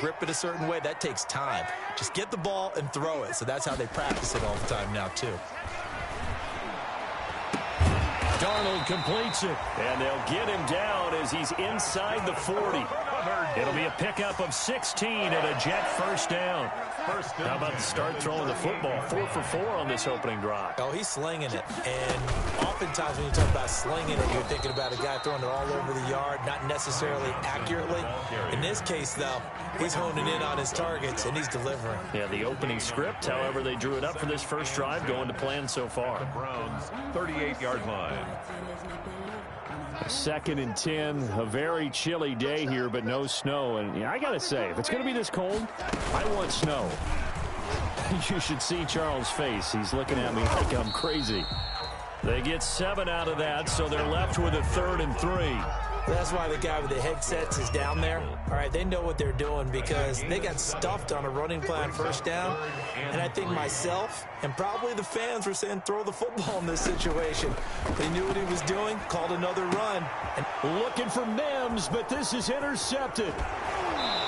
grip it a certain way, that takes time. Just get the ball and throw it. So that's how they practice it all the time now, too. Darnold completes it, and they'll get him down as he's inside the 40. It'll be a pickup of 16 and a Jet first down. How about the start throwing the football? 4 for 4 on this opening drive. Oh, he's slinging it. And oftentimes when you talk about slinging it, you're thinking about a guy throwing it all over the yard, not necessarily accurately. In this case, though, he's honing in on his targets, and he's delivering. Yeah, the opening script, however they drew it up for this first drive, going to plan so far. Browns, 38-yard line. 2nd and 10, a very chilly day here, but no snow. And yeah, I got to say, if it's going to be this cold, I want snow. You should see Charles' face. He's looking at me like I'm crazy. They get 7 out of that, so they're left with a 3rd and 3. That's why the guy with the headsets is down there. All right, they know what they're doing because they got stuffed on a running play on first down. And I think myself and probably the fans were saying throw the football in this situation. They knew what he was doing, called another run. And looking for Mims, but this is intercepted.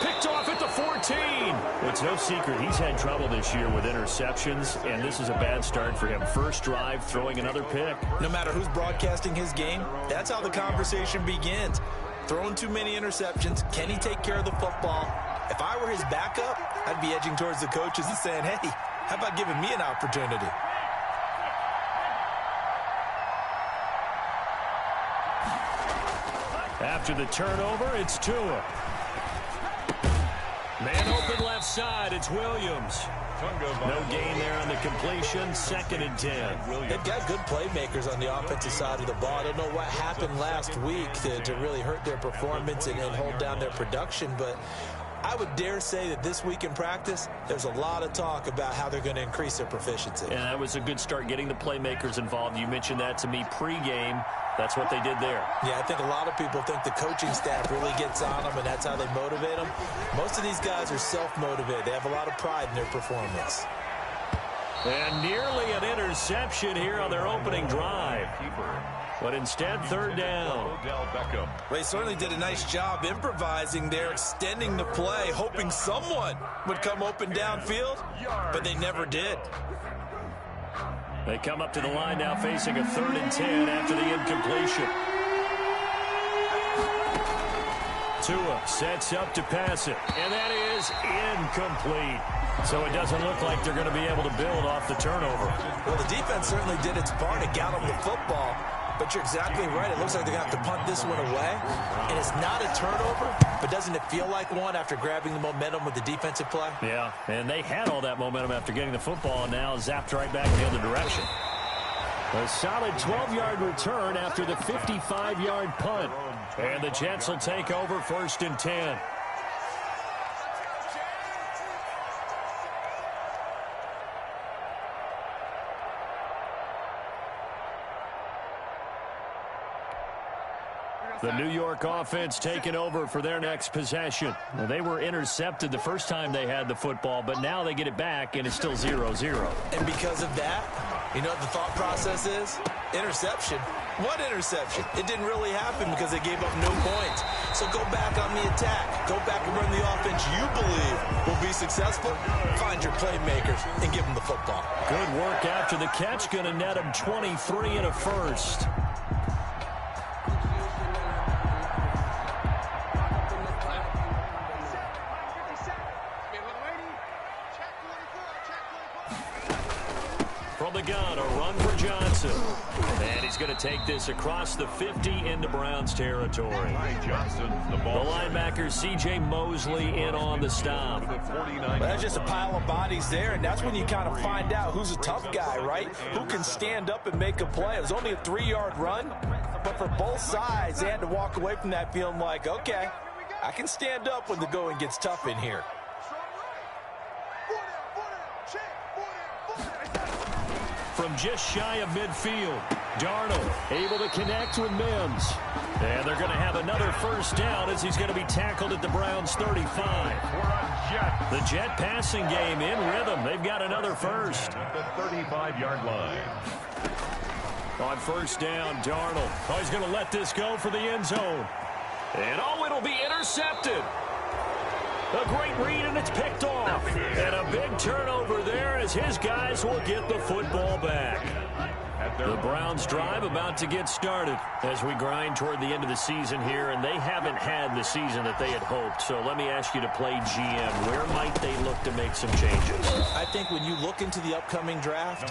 Picked off at the 14. Well, it's no secret he's had trouble this year with interceptions, and this is a bad start for him. First drive, throwing another pick. No matter who's broadcasting his game, that's how the conversation begins. Throwing too many interceptions. Can he take care of the football? If I were his backup, I'd be edging towards the coaches and saying, hey, how about giving me an opportunity? After the turnover, it's Tua. Man open left side, it's Williams. No gain there on the completion, 2nd and 10. They've got good playmakers on the offensive side of the ball. I don't know what happened last week to really hurt their performance and hold down their production, but I would dare say that this week in practice, there's a lot of talk about how they're going to increase their proficiency. And that was a good start, getting the playmakers involved. You mentioned that to me pregame. That's what they did there. Yeah, I think a lot of people think the coaching staff really gets on them, and that's how they motivate them. Most of these guys are self-motivated. They have a lot of pride in their performance. And nearly an interception here on their opening drive. But instead, 3rd down. Well, they certainly did a nice job improvising there, extending the play, hoping someone would come open downfield, but they never did. They come up to the line now facing a 3rd and 10 after the incompletion. Tua sets up to pass it, and that is incomplete. So it doesn't look like they're going to be able to build off the turnover. Well, the defense certainly did its part to get them the football, but you're exactly right. It looks like they're going to have to punt this one away, and it's not a turnover, but doesn't it feel like one after grabbing the momentum with the defensive play? Yeah, and they had all that momentum after getting the football, and now zapped right back in the other direction. A solid 12-yard return after the 55-yard punt. And the Jets will take over 1st and 10. The New York offense taking over for their next possession. Well, they were intercepted the first time they had the football, but now they get it back, and it's still 0-0. And because of that, you know what the thought process is? Interception. What interception? It didn't really happen because they gave up no points. So go back on the attack. Go back and run the offense you believe will be successful. Find your playmakers and give them the football. Good work after the catch. Going to net them 23 and a first. From the gun, a run for Johnson. And he's going to take this across the 50 into Browns territory. The linebacker, C.J. Mosley, in on the stop. Well, that's just a pile of bodies there, and that's when you kind of find out who's a tough guy, right? Who can stand up and make a play. It was only a 3-yard run, but for both sides, they had to walk away from that feeling like, okay, I can stand up when the going gets tough in here. From just shy of midfield, Darnold able to connect with Mims. And they're going to have another first down as he's going to be tackled at the Browns 35. The Jet passing game in rhythm. They've got another first. At the 35-yard line. On first down, Darnold. Oh, he's going to let this go for the end zone. And oh, it'll be intercepted. A great read, and it's picked off. And a big turnover there as his guys will get the football back. The Browns drive about to get started as we grind toward the end of the season here, and they haven't had the season that they had hoped. So let me ask you to play GM. Where might they look to make some changes? I think when you look into the upcoming draft,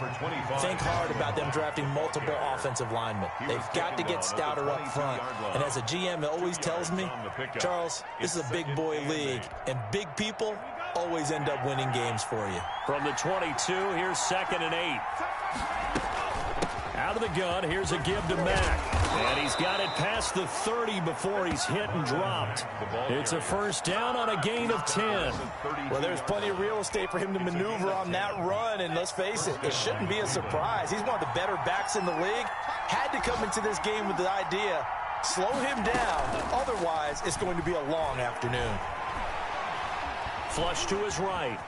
think hard about them drafting multiple offensive linemen. They've got to get stouter up front. And as a GM, it always tells me, Charles, this is a big boy league, and big people always end up winning games for you. From the 22, here's 2nd and 8. Out of the gun, here's a give to Mack. And he's got it past the 30 before he's hit and dropped. It's a first down on a gain of 10. Well, there's plenty of real estate for him to maneuver on that run, and let's face it, it shouldn't be a surprise. He's one of the better backs in the league. Had to come into this game with the idea, slow him down, otherwise it's going to be a long afternoon. Flush to his right.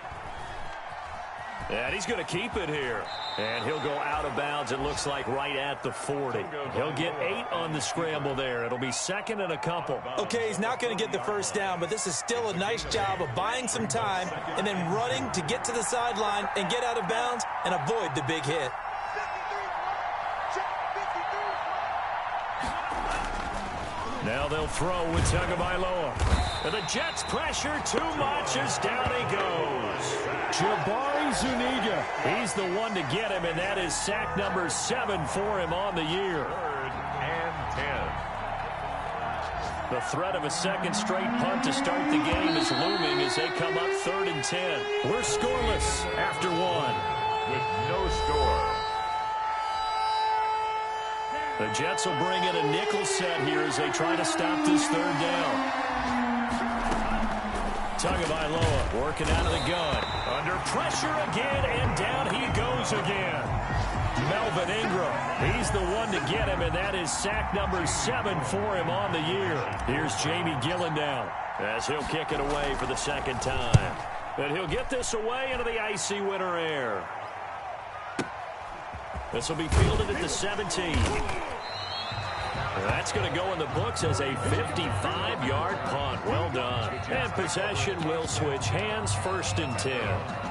And he's going to keep it here. And he'll go out of bounds, it looks like, right at the 40. He'll get 8 on the scramble there. It'll be 2nd and a couple. Okay, he's not going to get the first down, but this is still a nice job of buying some time and then running to get to the sideline and get out of bounds and avoid the big hit. Now they'll throw with Tagovailoa. And the Jets pressure too much as down he goes. Jabari Zuniga. He's the one to get him, and that is sack number 7 for him on the year. 3rd and 10. The threat of a second straight punt to start the game is looming as they come up 3rd and 10. We're scoreless after 1. With no score. The Jets will bring in a nickel set here as they try to stop this 3rd down. Tagovailoa working out of the gun. Under pressure again, and down he goes again. Melvin Ingram, he's the one to get him, and that is sack number 7 for him on the year. Here's Jamie Gillendown as he'll kick it away for the 2nd time. And he'll get this away into the icy winter air. This will be fielded at the 17. That's going to go in the books as a 55-yard punt. Well done. And possession will switch hands, 1st and 10.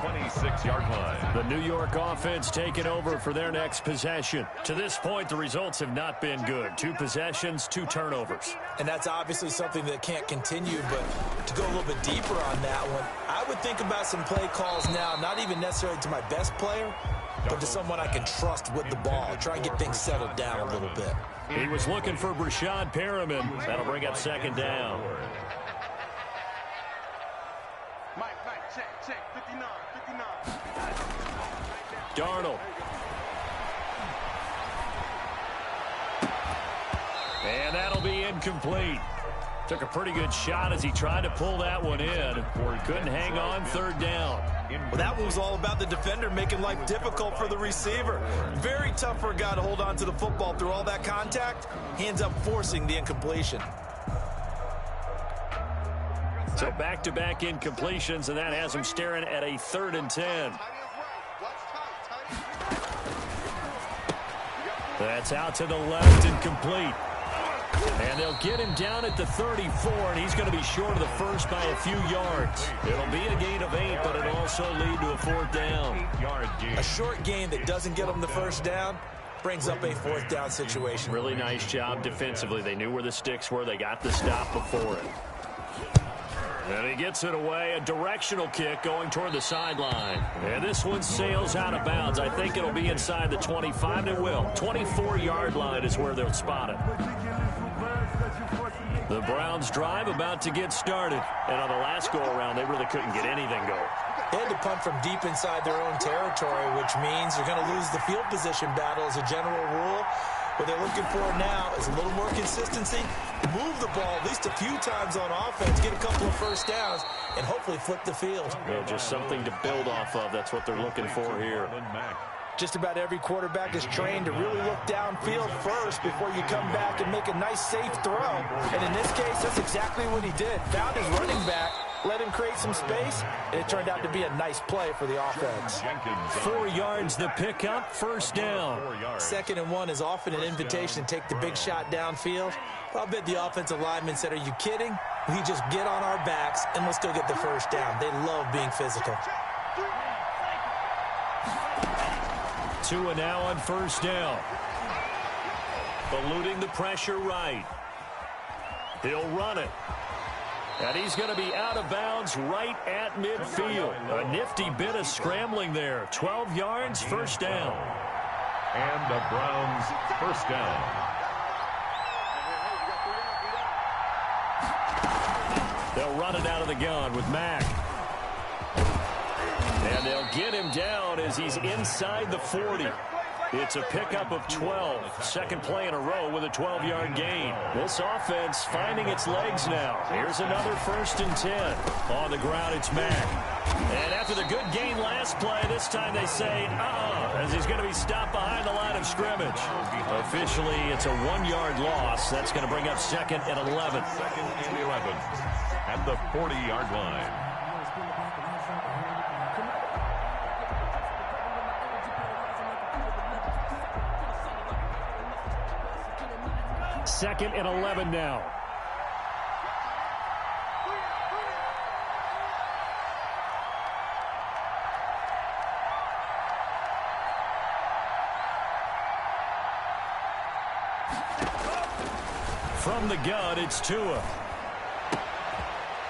26-yard line. The New York offense taking over for their next possession. To this point, the results have not been good. 2 possessions, 2 turnovers. And that's obviously something that can't continue, but to go a little bit deeper on that one, I would think about some play calls now, not even necessarily to my best player, but to someone I can trust with the ball. Try and get things settled down a little bit. He was looking for Brashad Perriman. That'll bring up 2nd down. Mike, check, 59. Darnold. And that'll be incomplete. Took a pretty good shot as he tried to pull that one in. Couldn't hang on, 3rd down. Well, that one was all about the defender making life difficult for the receiver. Very tough for a guy to hold on to the football through all that contact. He ends up forcing the incompletion. So back-to-back incompletions, and that has him staring at a 3rd and 10. That's out to the left and complete. And they'll get him down at the 34, and he's going to be short of the first by a few yards. It'll be a gain of 8, but it'll also lead to a 4th down. A short gain that doesn't get him the first down brings up a 4th down situation. Really nice job defensively. They knew where the sticks were. They got the stop before it. And he gets it away. A directional kick going toward the sideline. And this one sails out of bounds. I think it'll be inside the 25, and it will. 24-yard line is where they'll spot it. The Browns drive about to get started. And on the last go-around, they really couldn't get anything going. They had to punt from deep inside their own territory, which means you're going to lose the field position battle as a general rule. What they're looking for now is a little more consistency, move the ball at least a few times on offense, get a couple of first downs, and hopefully flip the field. Yeah, just something to build off of. That's what they're looking for here. Just about every quarterback is trained to really look downfield first before you come back and make a nice, safe throw. And in this case, that's exactly what he did. Found his running back, let him create some space, and it turned out to be a nice play for the offense. 4 yards the pickup, 1st down. 2nd and 1 is often an invitation to take the big shot downfield. But I'll bet the offensive lineman said, are you kidding? We just get on our backs and let's go get the first down. They love being physical. Tua now on first down. Eluding the pressure right. He'll run it. And he's going to be out of bounds right at midfield. A nifty bit of scrambling there. 12 yards, first down. And the Browns first down. They'll run it out of the gun with Mack. And they'll get him down as he's inside the 40. It's a pickup of 12. Second play in a row with a 12-yard gain. This offense finding its legs now. Here's another 1st and 10. On the ground, it's Mack. And after the good gain last play, this time they say, as he's going to be stopped behind the line of scrimmage. Officially, it's a 1-yard loss. That's going to bring up 2nd and 11. 2nd and 11 at the 40-yard line. Second and 11 now. From the gun, it's Tua.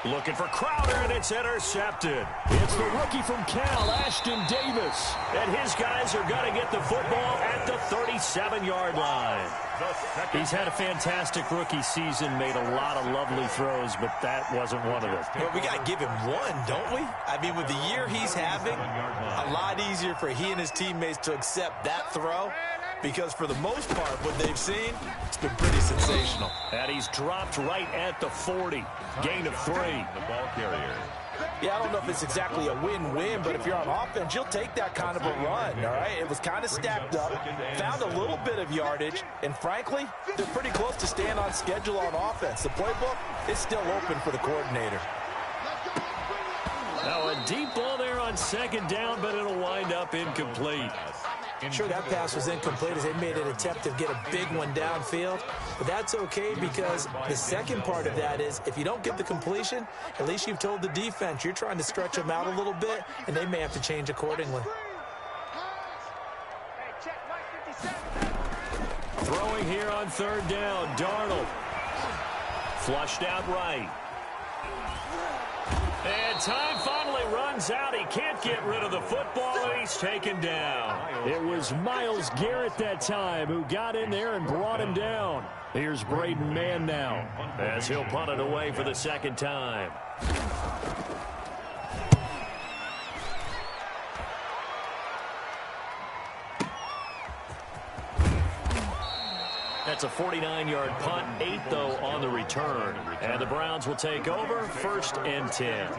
Looking for Crowder, and it's intercepted. It's the rookie from Cal, Ashton Davis. And his guys are going to get the football at the 37-yard line. He's had a fantastic rookie season, made a lot of lovely throws, but that wasn't one of them. Well, we got to give him one, don't we? I mean, with the year he's having, a lot easier for he and his teammates to accept that throw, because for the most part, what they've seen, it's been pretty sensational. And he's dropped right at the 40. Gain of 3. The ball carrier. Yeah, I don't know if it's exactly a win-win, but if you're on offense, you'll take that kind of a run, all right? It was kind of stacked up, found a little bit of yardage, and frankly, they're pretty close to staying on schedule on offense. The playbook is still open for the coordinator. Now a deep ball there on 2nd down, but it'll wind up incomplete. Sure, that pass was incomplete as they made an attempt to get a big one downfield. But that's okay because the second part of that is if you don't get the completion, at least you've told the defense you're trying to stretch them out a little bit, and they may have to change accordingly. Throwing here on 3rd down, Darnold. Flushed out right. And time finally runs out. He can't get rid of the football, and he's taken down. It was Myles Garrett that time who got in there and brought him down. Here's Braden Mann now as he'll punt it away for the 2nd time. That's a 49-yard punt, 8 though on the return. And the Browns will take over, 1st and 10.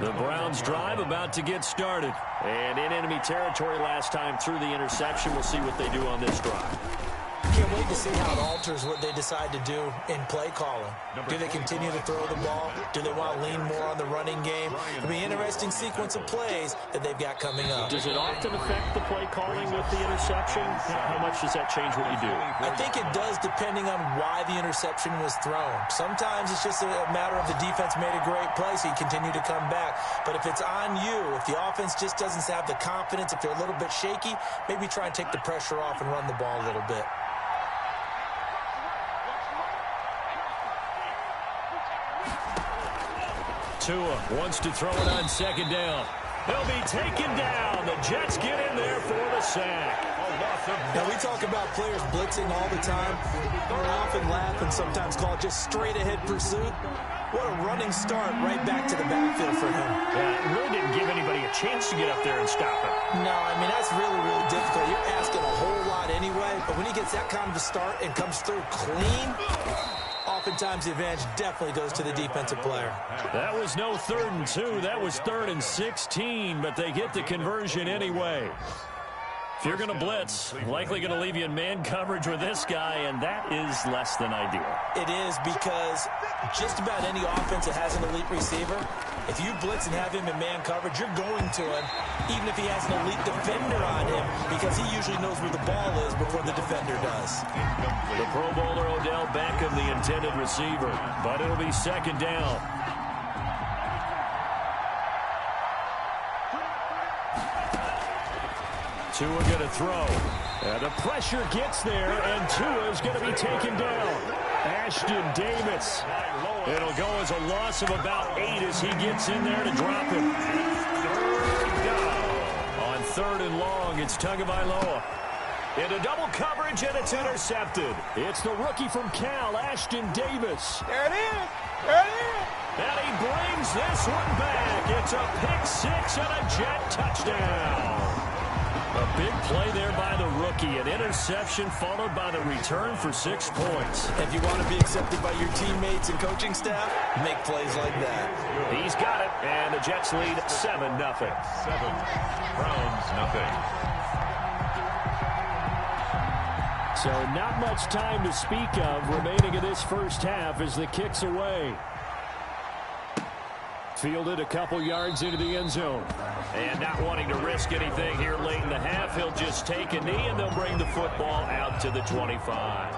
The Browns drive about to get started. And in enemy territory last time through the interception. We'll see what they do on this drive. Can't wait to see how it alters what they decide to do in play calling. Do they continue to throw the ball? Do they want to lean more on the running game? It'll be an interesting sequence of plays that they've got coming up. Does it often affect the play calling with the interception? How much does that change what you do? I think it does depending on why the interception was thrown. Sometimes it's just a matter of the defense made a great play, so you continue to come back. But if it's on you, if the offense just doesn't have the confidence, if they're a little bit shaky, maybe try and take the pressure off and run the ball a little bit. Tua wants to throw it on 2nd down. They'll be taken down. The Jets get in there for the sack. Now, we talk about players blitzing all the time. We often laugh and sometimes call it just straight-ahead pursuit. What a running start right back to the backfield for him. Yeah, it really didn't give anybody a chance to get up there and stop him. No, I mean, that's really, really difficult. You're asking a whole lot anyway, but when he gets that kind of a start and comes through clean, oftentimes the advantage definitely goes to the defensive player. That was no 3rd and 2. That was 3rd and 16, but they get the conversion anyway. If you're going to blitz, likely going to leave you in man coverage with this guy, and that is less than ideal. It is, because just about any offense that has an elite receiver, if you blitz and have him in man coverage, you're going to him, even if he has an elite defender on him, because he usually knows where the ball is before the defender does. The Pro Bowler Odell Beckham, the intended receiver, but it'll be second down. Tua going to throw. And the pressure gets there, and Tua's going to be taken down. Ashton Davis. It'll go as a loss of about 8 as he gets in there to drop him. Third down. On third and long, it's Tagovailoa. Into double coverage, and it's intercepted. It's the rookie from Cal, Ashton Davis. There it is. There it is. And he brings this one back. It's a pick six and a Jet touchdown. A big play there by the rookie. An interception followed by the return for 6 points. If you want to be accepted by your teammates and coaching staff, make plays like that. He's got it, and the Jets lead 7-0. 7. Browns, nothing. So not much time to speak of remaining in this first half as the kick's away. Fielded a couple yards into the end zone. And not wanting to risk anything here late in the half, he'll just take a knee, and they'll bring the football out to the 25.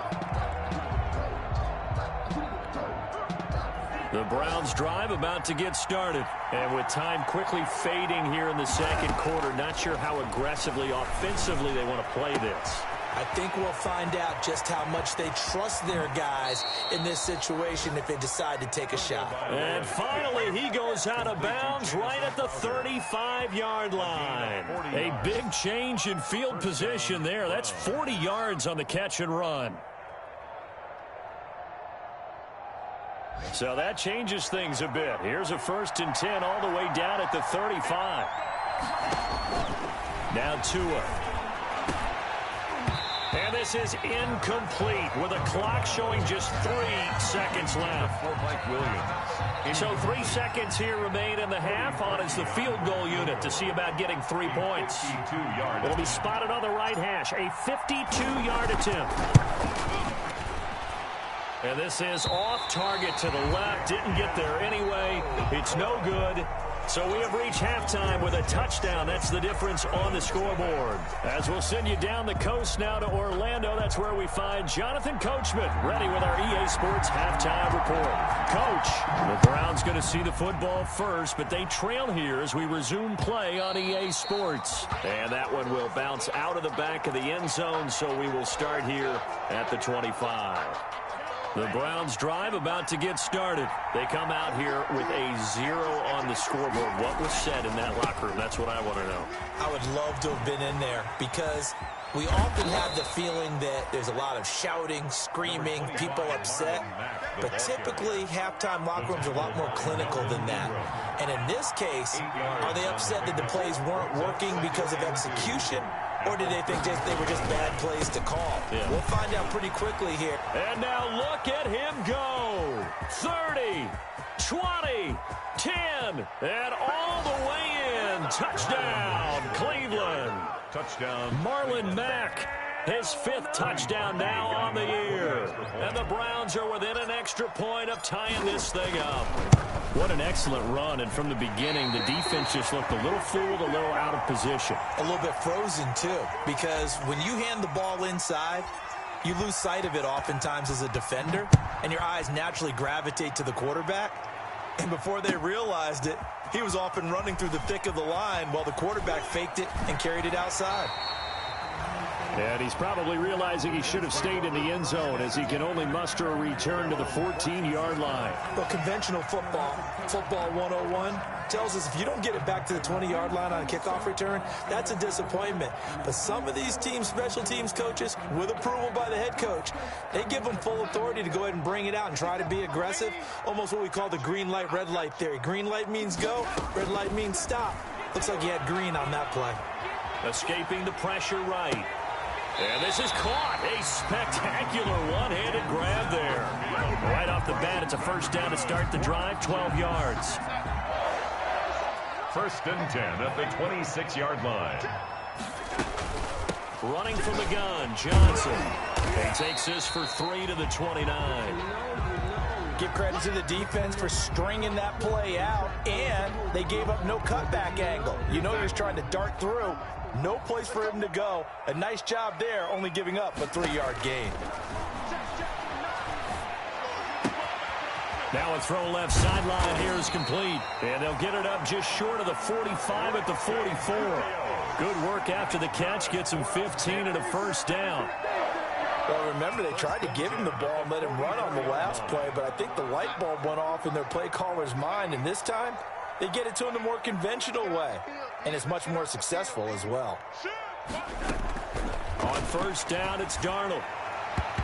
The Browns drive about to get started. And with time quickly fading here in the second quarter, not sure how aggressively, offensively they want to play this. I think we'll find out just how much they trust their guys in this situation if they decide to take a shot. And finally, he goes out of bounds right at the 35-yard line. A big change in field position there. That's 40 yards on the catch and run. So that changes things a bit. Here's a 1st and 10 all the way down at the 35. Now Tua. And this is incomplete with a clock showing just 3 seconds left. For Mike Williams. So 3 seconds here remain in the half. On is the field goal unit to see about getting 3 points. It'll be spotted on the right hash. A 52-yard attempt. And this is off target to the left. Didn't get there anyway. It's no good. So we have reached halftime with a touchdown. That's the difference on the scoreboard. As we'll send you down the coast now to Orlando, that's where we find Jonathan Coachman ready with our EA Sports halftime report. Coach, the Browns going to see the football first, but they trail here as we resume play on EA Sports. And that one will bounce out of the back of the end zone, so we will start here at the 25. The Browns drive about to get started. They come out here with a 0 on the scoreboard. What was said in that locker room? That's what I want to know. I would love to have been in there because we often have the feeling that there's a lot of shouting, screaming, people upset. But typically, halftime locker rooms are a lot more clinical than that. And in this case, are they upset that the plays weren't working because of execution? Or did they think they were just bad plays to call? Yeah. We'll find out pretty quickly here. And now look at him go. 30, 20, 10, and all the way in. Touchdown, Cleveland. Touchdown. Marlon Mack. His 5th touchdown now on the year. And the Browns are within an extra point of tying this thing up. What an excellent run. And from the beginning, the defense just looked a little fooled, a little out of position. A little bit frozen, too, because when you hand the ball inside, you lose sight of it oftentimes as a defender, and your eyes naturally gravitate to the quarterback. And before they realized it, he was off and running through the thick of the line while the quarterback faked it and carried it outside. And he's probably realizing he should have stayed in the end zone as he can only muster a return to the 14-yard line. Well, conventional football 101, tells us if you don't get it back to the 20-yard line on a kickoff return, that's a disappointment. But some of these teams, special teams coaches, with approval by the head coach, they give them full authority to go ahead and bring it out and try to be aggressive, almost what we call the green light, red light theory. Green light means go, red light means stop. Looks like he had green on that play. Escaping the pressure right. And this is caught. A spectacular one-handed grab there. Right off the bat, it's a first down to start the drive, 12 yards. 1st and 10 at the 26-yard line. Running from the gun, Johnson. He takes this for 3 to the 29. Give credit to the defense for stringing that play out, and they gave up no cutback angle. You know he was trying to dart through. No place for him to go. A nice job there, only giving up a 3-yard gain. Now a throw left sideline here is complete. And they'll get it up just short of the 45 at the 44. Good work after the catch. Gets him 15 and a first down. Well, remember, they tried to give him the ball and let him run on the last play, but I think the light bulb went off in their play caller's mind, and this time they get it to him the more conventional way, and it's much more successful as well. On first down, it's Darnold.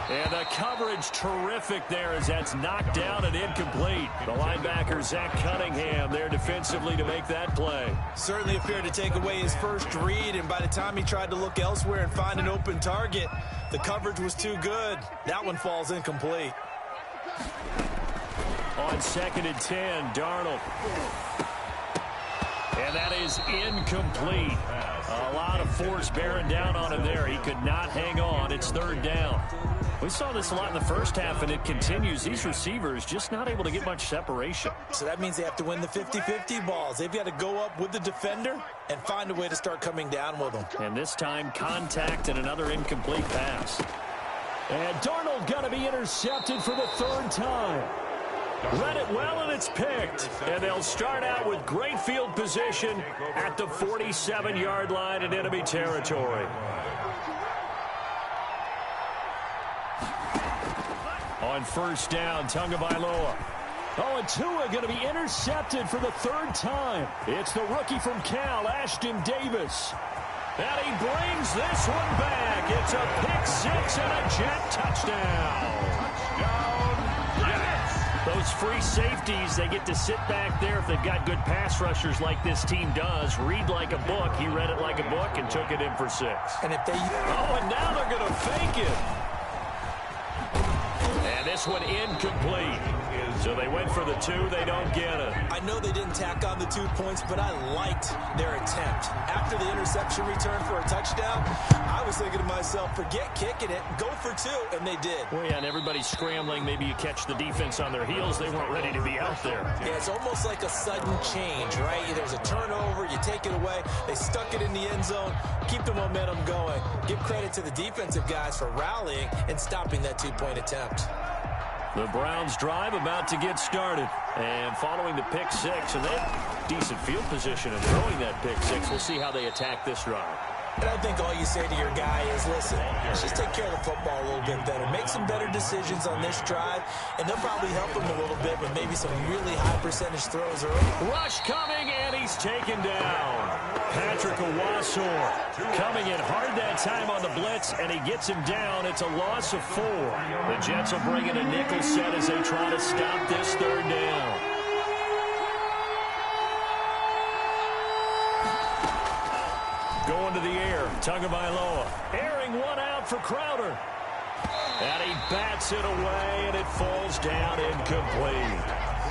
And the coverage terrific there as that's knocked down and incomplete. The linebacker, Zach Cunningham, there defensively to make that play. Certainly appeared to take away his first read, and by the time he tried to look elsewhere and find an open target, the coverage was too good. That one falls incomplete. On 2nd and 10, Darnold. And that is incomplete. A lot of force bearing down on him there. He could not hang on. It's 3rd down. We saw this a lot in the first half, and it continues. These receivers just not able to get much separation. So that means they have to win the 50-50 balls. They've got to go up with the defender and find a way to start coming down with them. And this time, contact and another incomplete pass. And Darnold going to be intercepted for the 3rd time. Read it well, and it's picked. And they'll start out with great field position at the 47-yard line in enemy territory. On first down, Tagovailoa. Oh, and Tua going to be intercepted for the 3rd time. It's the rookie from Cal, Ashton Davis. And he brings this one back. It's a pick-6 and a jet touchdown. Those free safeties, they get to sit back there if they've got good pass rushers like this team does. Read like a book. He read it like a book and took it in for 6. And if they... Oh, and now they're going to fake it. And this one incomplete. So they went for the 2. They don't get it. I know they didn't tack on the 2 points, but I liked their attempt. After the interception return for a touchdown, I was thinking to myself, forget kicking it, go for 2, and they did. Well, yeah, and everybody's scrambling. Maybe you catch the defense on their heels. They weren't ready to be out there. Yeah, it's almost like a sudden change, right? There's a turnover, you take it away, they stuck it in the end zone, keep the momentum going. Give credit to the defensive guys for rallying and stopping that 2-point attempt. The Browns drive about to get started. And following the pick-6, and they have decent field position in throwing that pick-6. We'll see how they attack this drive. And I think all you say to your guy is, listen, just take care of the football a little bit better. Make some better decisions on this drive, and they'll probably help him a little bit with maybe some really high-percentage throws early. Rush coming, and he's taken down. Patrick Owasor coming in hard that time on the blitz, and he gets him down. It's a loss of 4. The Jets will bring in a nickel set as they try to stop this 3rd down. Going to the air, Tagovailoa. Airing one out for Crowder. And he bats it away, and it falls down incomplete.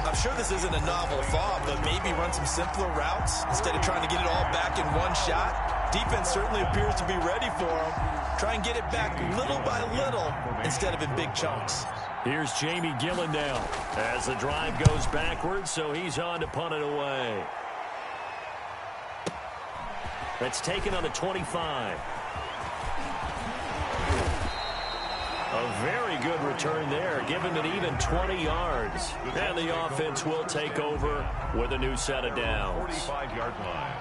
I'm sure this isn't a novel thought, but maybe run some simpler routes instead of trying to get it all back in one shot. Defense certainly appears to be ready for him. Try and get it back little by little instead of in big chunks. Here's Jamie Gillen now as the drive goes backwards, so he's on to punt it away. That's taken on the 25. A very good return there, giving it even 20 yards. And the offense will take over with a new set of downs. 45-yard line.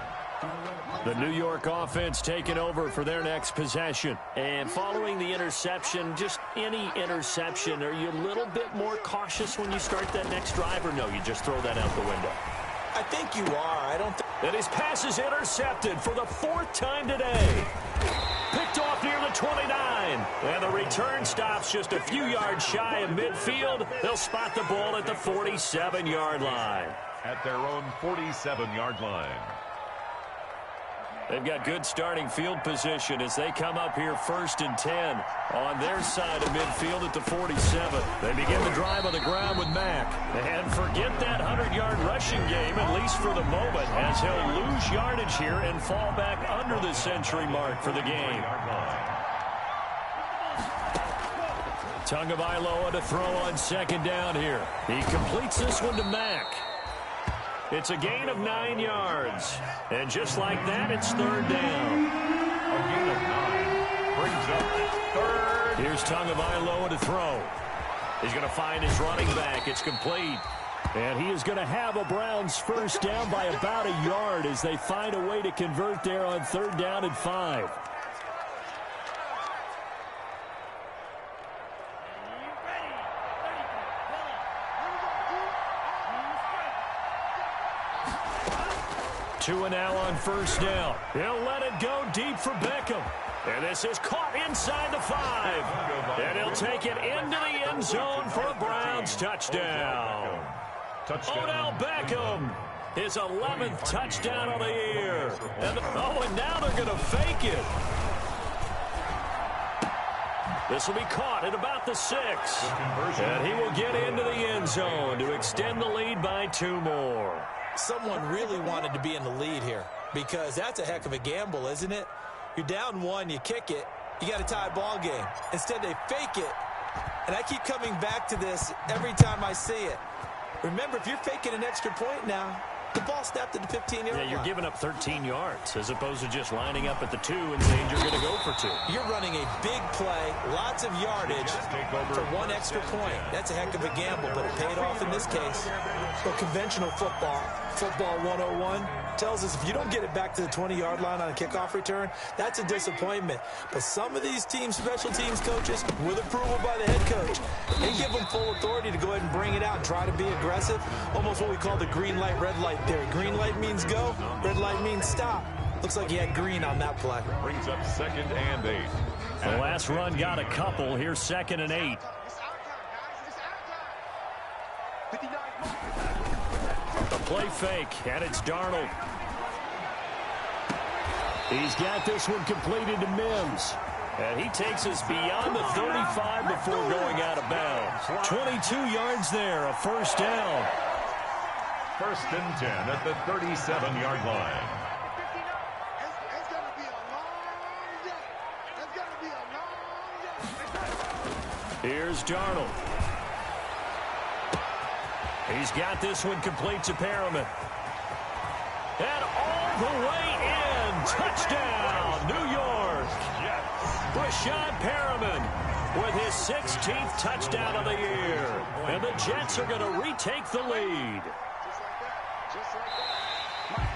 The New York offense taking over for their next possession. And following the interception, just any interception, are you a little bit more cautious when you start that next drive, or no, you just throw that out the window? I think you are. I don't think... And his pass is intercepted for the 4th time today. Picked off near the 29. And the return stops just a few yards shy of midfield. They'll spot the ball at the 47-yard line. At their own 47-yard line. They've got good starting field position as they come up here 1st and 10 on their side of midfield at the 47. They begin the drive on the ground with Mack. And forget that 100-yard rushing game, at least for the moment, as he'll lose yardage here and fall back under the century mark for the game. Tagovailoa to throw on 2nd down here. He completes this one to Mack. It's a gain of 9 yards. And just like that, it's 3rd down. A gain of 9 brings up 3rd. Here's Tagovailoa to throw. He's going to find his running back. It's complete. And he is going to have a Browns 1st down by about a yard as they find a way to convert there on 3rd down and 5. Tua now on 1st down. He'll let it go deep for Beckham. And this is caught inside the 5. And he'll take it into the end zone for a Browns touchdown. Odell Beckham, his 11th touchdown of the year. And now they're going to fake it. This will be caught at about the 6. And he will get into the end zone to extend the lead by 2 more. Someone really wanted to be in the lead here because that's a heck of a gamble, isn't it? You're down 1, you kick it, you got a tie ball game. Instead, they fake it. And I keep coming back to this every time I see it. Remember, if you're faking an extra point now, the ball snapped at the 15-yard line. Yeah, you're giving up 13 yards as opposed to just lining up at the 2 and saying you're going to go for 2. You're running a big play, lots of yardage for 1 extra point. That's a heck of a gamble, but it paid off in this case. But conventional football 101, tells us if you don't get it back to the 20-yard line on a kickoff return, that's a disappointment. But some of these teams, special teams coaches, with approval by the head coach, they give them full authority to go ahead and bring it out and try to be aggressive. Almost what we call the green light, red light theory. Green light means go, red light means stop. Looks like he had green on that play. Brings up 2nd and 8. The last run got a couple. Here's 2nd and 8. A play fake, and it's Darnold. He's got this one completed to Mims. And he takes us beyond the 35 before going out of bounds. 22 yards there, a 1st down. 1st and 10 at the 37-yard line. Here's Darnold. He's got this one complete to Perriman. And all the way in. Touchdown, New York. Yes. Brashad Perriman with his 16th touchdown of the year. And the Jets are going to retake the lead.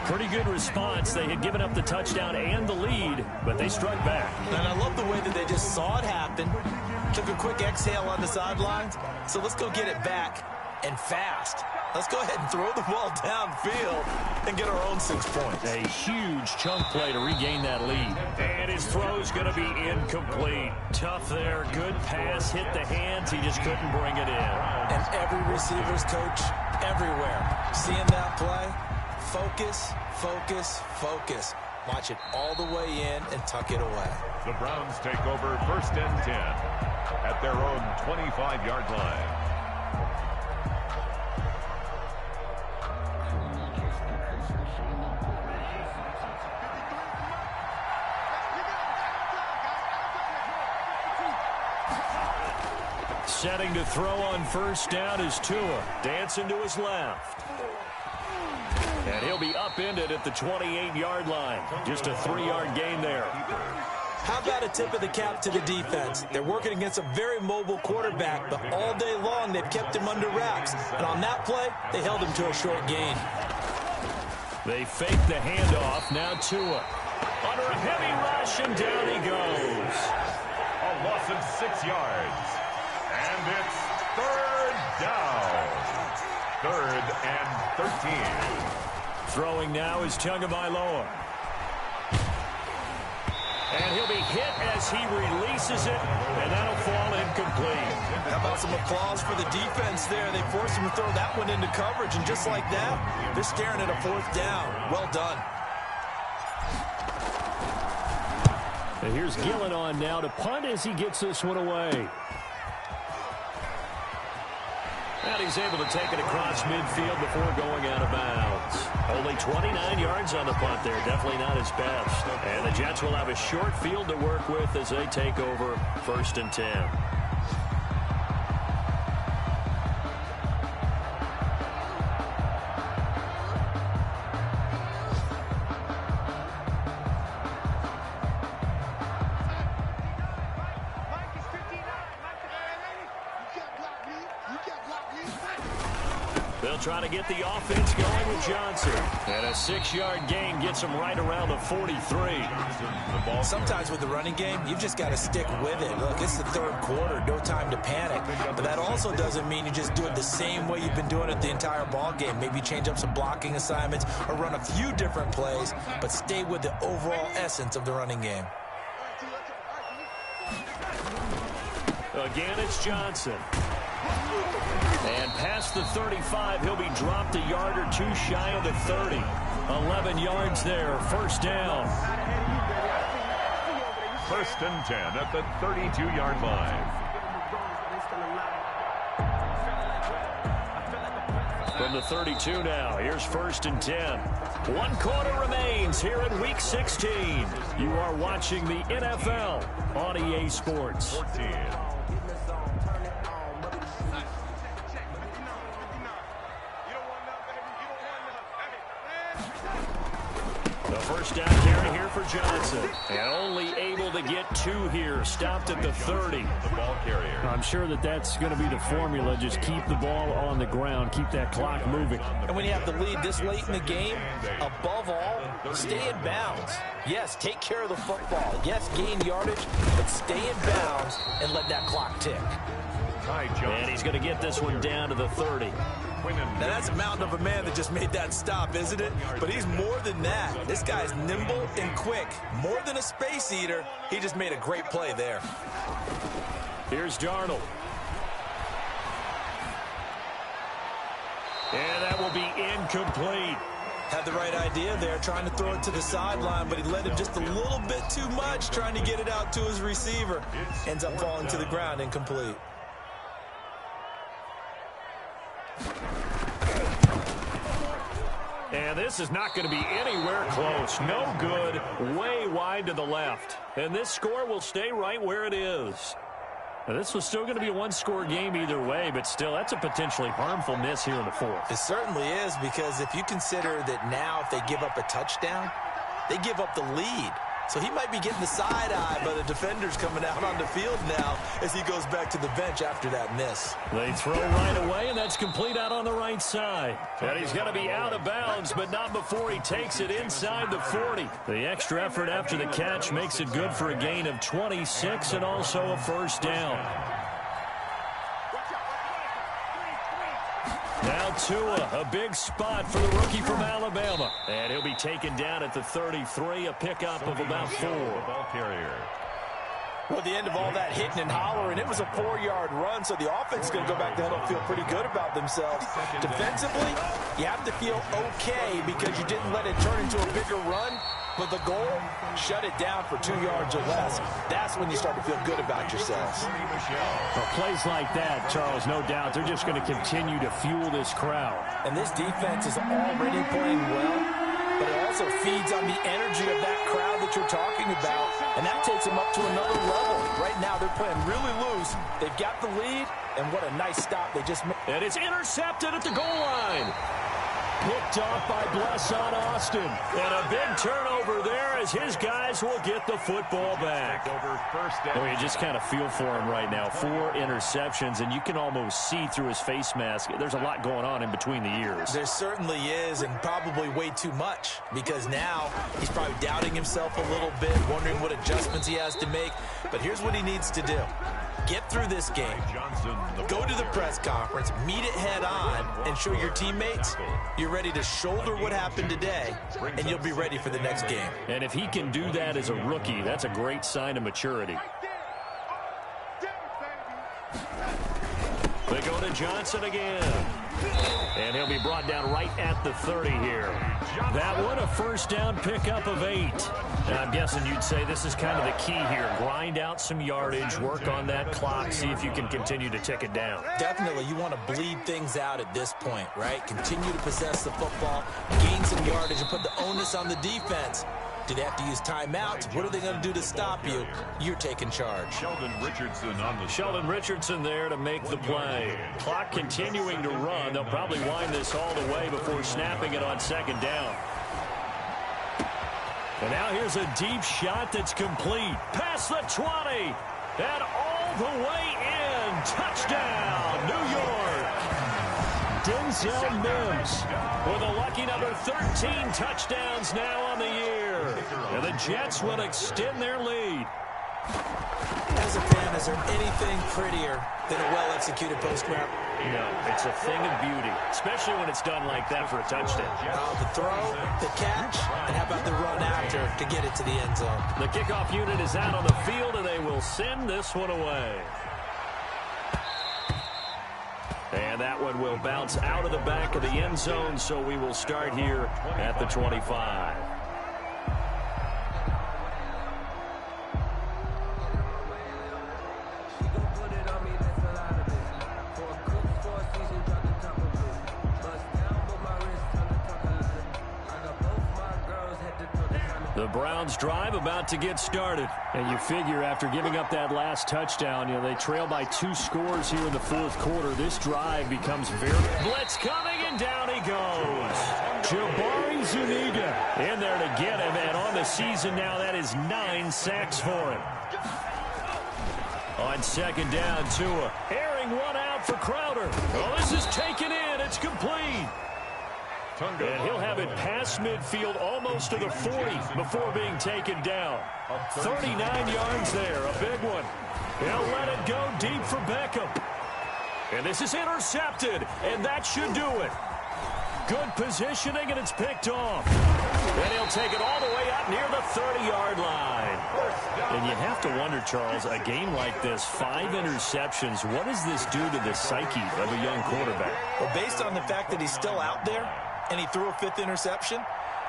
Pretty good response. They had given up the touchdown and the lead, but they struck back. And I love the way that they just saw it happen. Took a quick exhale on the sidelines. So let's go get it back. And fast. Let's go ahead and throw the ball downfield and get our own 6 points. A huge chunk play to regain that lead. And his throw's going to be incomplete. Tough there. Good pass. Hit the hands. He just couldn't bring it in. And every receiver's coach everywhere. Seeing that play, focus, focus, focus. Watch it all the way in and tuck it away. The Browns take over 1st and 10 at their own 25-yard line. Setting to throw on 1st down is Tua. Dancing to his left. And he'll be upended at the 28-yard line. Just a 3-yard gain there. How about a tip of the cap to the defense? They're working against a very mobile quarterback, but all day long they've kept him under wraps. And on that play, they held him to a short gain. They fake the handoff. Now Tua. Under a heavy rush, and down he goes. A loss of 6 yards. And it's 3rd down. 3rd and 13. Throwing now is Tagovailoa. And he'll be hit as he releases it, and that'll fall incomplete. How about some applause for the defense there? They forced him to throw that one into coverage, and just like that, they're staring at a 4th down. Well done. And here's Gillen on now to punt as he gets this one away. And he's able to take it across midfield before going out of bounds. Only 29 yards on the punt there. Definitely not his best. And the Jets will have a short field to work with as they take over 1st and 10. They'll try to get the offense going with Johnson. And a 6-yard gain gets him right around the 43. Sometimes with the running game, you've just got to stick with it. Look, it's the 3rd quarter, no time to panic. But that also doesn't mean you just do it the same way you've been doing it the entire ball game. Maybe change up some blocking assignments or run a few different plays, but stay with the overall essence of the running game. Again, it's Johnson. And past the 35, he'll be dropped a yard or two shy of the 30. 11 yards there, 1st down. 1st and 10 at the 32-yard line. From the 32 now, here's 1st and 10. 1 quarter remains here in Week 16. You are watching the NFL on EA Sports. 14. The 1st down carry here for Johnson. And only able to get 2 here. Stopped at the 30. The ball carrier. I'm sure that's going to be the formula. Just keep the ball on the ground. Keep that clock moving. And when you have the lead this late in the game, above all, stay in bounds. Yes, take care of the football. Yes, gain yardage, but stay in bounds and let that clock tick. And he's going to get this one down to the 30. Now, that's a mountain of a man that just made that stop, isn't it? But he's more than that. This guy's nimble and quick. More than a space eater, he just made a great play there. Here's Darnold. And that will be incomplete. Had the right idea there, trying to throw it to the sideline, but he led him just a little bit too much, trying to get it out to his receiver. Ends up falling to the ground, incomplete. And this is not going to be anywhere close. No good. Way wide to the left. And this score will stay right where it is. Now, this was still going to be a 1-score game either way, but still, that's a potentially harmful miss here in the 4th. It certainly is, because if you consider that now if they give up a touchdown, they give up the lead. So he might be getting the side eye by the defenders coming out on the field now as he goes back to the bench after that miss. They throw right away, and that's complete out on the right side. And he's going to be out of bounds, but not before he takes it inside the 40. The extra effort after the catch makes it good for a gain of 26 and also a 1st down. Now Tua, a big spot for the rookie from Alabama. And he'll be taken down at the 33, a pickup of about 4. Ball carrier. Well, at the end of all that hitting and hollering, it was a 4-yard run, so the offense is going to go back to huddle and feel pretty good about themselves. Defensively, you have to feel okay because you didn't let it turn into a bigger run. But the goal, shut it down for 2 yards or less. That's when you start to feel good about yourselves. Well, plays like that, Charles, no doubt, they're just going to continue to fuel this crowd. And this defense is already playing well, but it also feeds on the energy of that crowd that you're talking about, and that takes them up to another level. Right now, they're playing really loose. They've got the lead, and what a nice stop they just made. And it's intercepted at the goal line. Picked off by Blesson Austin. And a big turnover there as his guys will get the football back. Oh, you just kind of feel for him right now. 4 interceptions, and you can almost see through his face mask. There's a lot going on in between the ears. There certainly is, and probably way too much, because now he's probably doubting himself a little bit, wondering what adjustments he has to make. But here's what he needs to do. Get through this game. Go to the press conference, meet it head on, and show your teammates you're ready to shoulder what happened today, and you'll be ready for the next game. And if he can do that as a rookie, that's a great sign of maturity. They go to Johnson again. And he'll be brought down right at the 30 here. That one, a first down pickup of 8. And I'm guessing you'd say this is kind of the key here. Grind out some yardage, work on that clock, see if you can continue to tick it down. Definitely, you want to bleed things out at this point, right? Continue to possess the football, gain some yardage, and put the onus on the defense. Do they have to use timeouts? What are they going to do to stop you? You're taking charge. Sheldon Richardson there to make the play. Clock continuing to run. They'll probably wind this all the way before snapping it on second down. And now here's a deep shot that's complete. Past the 20. And all the way in. Touchdown, New York. Denzel Mims with a lucky number 13 touchdowns now on the year. And the Jets will extend their lead. As a fan, is there anything prettier than a well-executed post route? No, it's a thing of beauty, especially when it's done like that for a touchdown. The throw, the catch, and how about the run after to get it to the end zone? The kickoff unit is out on the field, and they will send this one away. And that one will bounce out of the back of the end zone, so we will start here at the 25. The Browns drive about to get started. And you figure after giving up that last touchdown, they trail by 2 scores here in the fourth quarter. This drive becomes very... Blitz coming, and down he goes. Jabari Zuniga in there to get him. And on the season now, that is 9 sacks for him. On second down, Tua airing one out for Crowder. Oh, this is taken in. It's complete. And he'll have it past midfield almost to the 40 before being taken down. 39 yards there, a big one. He'll let it go deep for Beckham. And this is intercepted, and that should do it. Good positioning, and it's picked off. And he'll take it all the way up near the 30-yard line. And you have to wonder, Charles, a game like this, 5 interceptions, what does this do to the psyche of a young quarterback? Well, based on the fact that he's still out there, and he threw a 5th interception,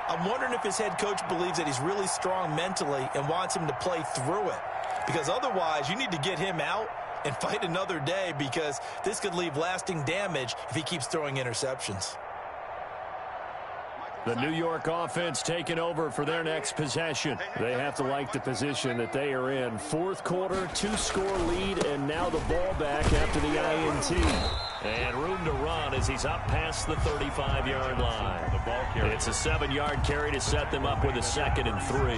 I'm wondering if his head coach believes that he's really strong mentally and wants him to play through it. Because otherwise, you need to get him out and fight another day, because this could leave lasting damage if he keeps throwing interceptions. The New York offense taking over for their next possession. They have to like the position that they are in. Fourth quarter, 2-score lead, and now the ball back after the INT. And room to run as he's up past the 35-yard line. It's a 7-yard carry to set them up with a 2nd and 3.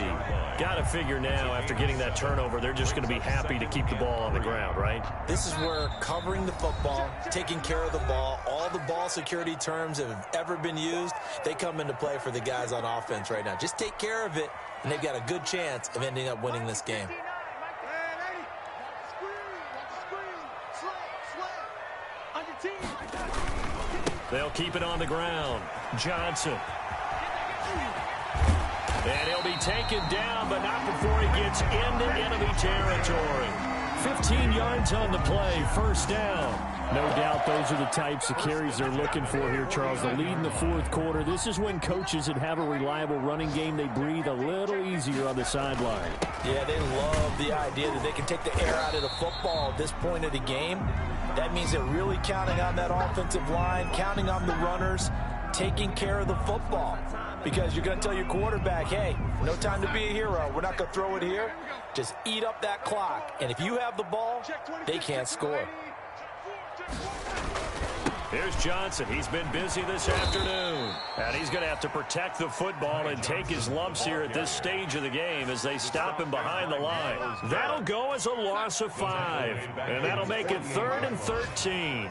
Got to figure now, after getting that turnover, they're just going to be happy to keep the ball on the ground, right? This is where covering the football, taking care of the ball, all the ball security terms that have ever been used, they come into play for the guys on offense right now. Just take care of it, and they've got a good chance of ending up winning this game. They'll keep it on the ground. Johnson. And he'll be taken down, but not before he gets into enemy territory. 15 yards on the play, first down. No doubt those are the types of carries they're looking for here, Charles. The lead in the fourth quarter. This is when coaches that have a reliable running game, they breathe a little easier on the sideline. Yeah, they love the idea that they can take the air out of the football at this point of the game. That means they're really counting on that offensive line, counting on the runners, taking care of the football. Because you're going to tell your quarterback, hey, no time to be a hero. We're not going to throw it here. Just eat up that clock. And if you have the ball, they can't score. Here's Johnson. He's been busy this afternoon. And he's going to have to protect the football and take his lumps here at this stage of the game as they stop him behind the line. That'll go as a loss of 5. And that'll make it 3rd and 13.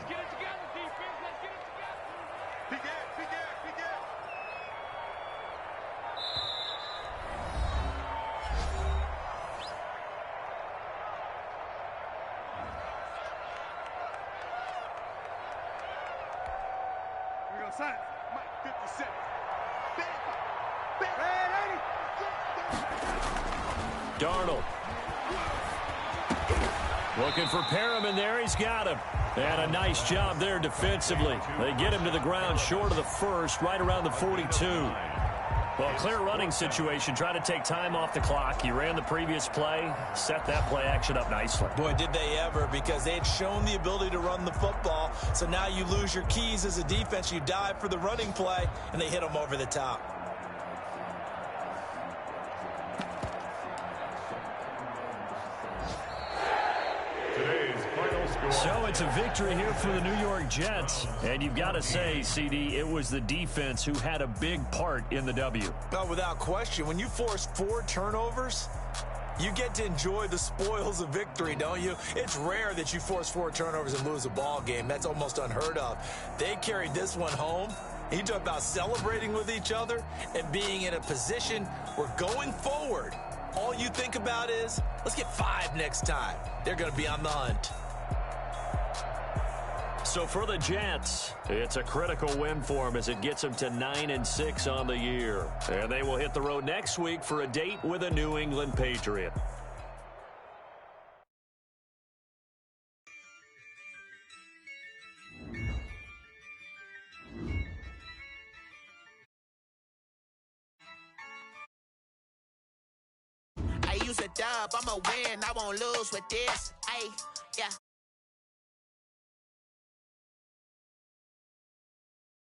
Darnold. Looking for Perriman there. He's got him. And a nice job there defensively. They get him to the ground short of the first, right around the 42. Well, clear running situation. Try to take time off the clock. He ran the previous play, set that play action up nicely. Boy, did they ever, because they had shown the ability to run the football. So now you lose your keys as a defense. You dive for the running play, and they hit them over the top. So it's a victory here for the New York Jets. And you've got to say, CD, it was the defense who had a big part in the W. Oh, without question. When you force 4 turnovers, you get to enjoy the spoils of victory, don't you? It's rare that you force 4 turnovers and lose a ball game. That's almost unheard of. They carried this one home. You talk about celebrating with each other and being in a position where going forward, all you think about is, let's get 5 next time. They're going to be on the hunt. So for the Jets, it's a critical win for them as it gets them to 9-6 on the year. And they will hit the road next week for a date with a New England Patriot. I use a dub, I'ma win, I won't lose with this. Ay, yeah.